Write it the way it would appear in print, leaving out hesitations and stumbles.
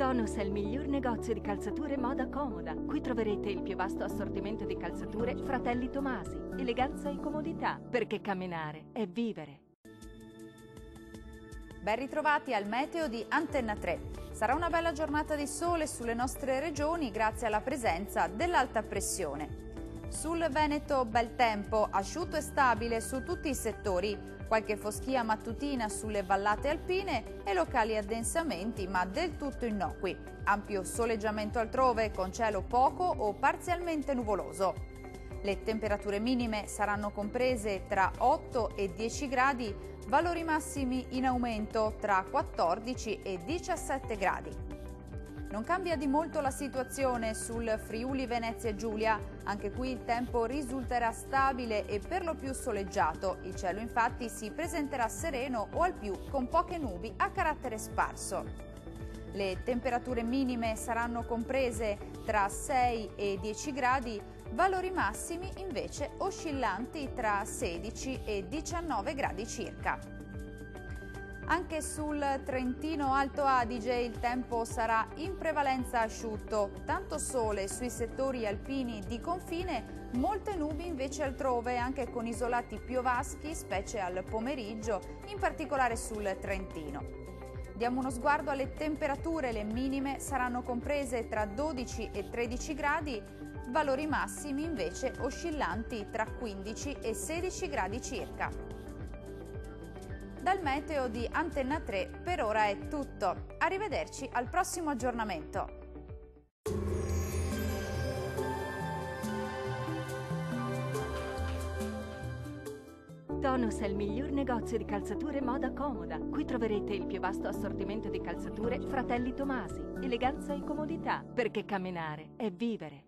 Tonus è il miglior negozio di calzature moda comoda. Qui troverete il più vasto assortimento di calzature Fratelli Tomasi. Eleganza e comodità, perché camminare è vivere. Ben ritrovati al meteo di Antenna 3. Sarà una bella giornata di sole sulle nostre regioni grazie alla presenza dell'alta pressione. Sul Veneto bel tempo, asciutto e stabile su tutti i settori. Qualche foschia mattutina sulle vallate alpine e locali addensamenti, ma del tutto innocui. Ampio soleggiamento altrove con cielo poco o parzialmente nuvoloso. Le temperature minime saranno comprese tra 8 e 10 gradi, valori massimi in aumento tra 14 e 17 gradi. Non cambia di molto la situazione sul Friuli Venezia Giulia, anche qui il tempo risulterà stabile e per lo più soleggiato, il cielo infatti si presenterà sereno o al più con poche nubi a carattere sparso. Le temperature minime saranno comprese tra 6 e 10 gradi, valori massimi invece oscillanti tra 16 e 19 gradi circa. Anche sul Trentino Alto Adige il tempo sarà in prevalenza asciutto, tanto sole sui settori alpini di confine, molte nubi invece altrove, anche con isolati piovaschi, specie al pomeriggio, in particolare sul Trentino. Diamo uno sguardo alle temperature, le minime saranno comprese tra 12 e 13 gradi, valori massimi invece oscillanti tra 15 e 16 gradi circa. Dal meteo di Antenna 3 per ora è tutto. Arrivederci al prossimo aggiornamento. Tonus è il miglior negozio di calzature moda comoda. Qui troverete il più vasto assortimento di calzature Fratelli Tomasi. Eleganza e comodità, perché camminare è vivere.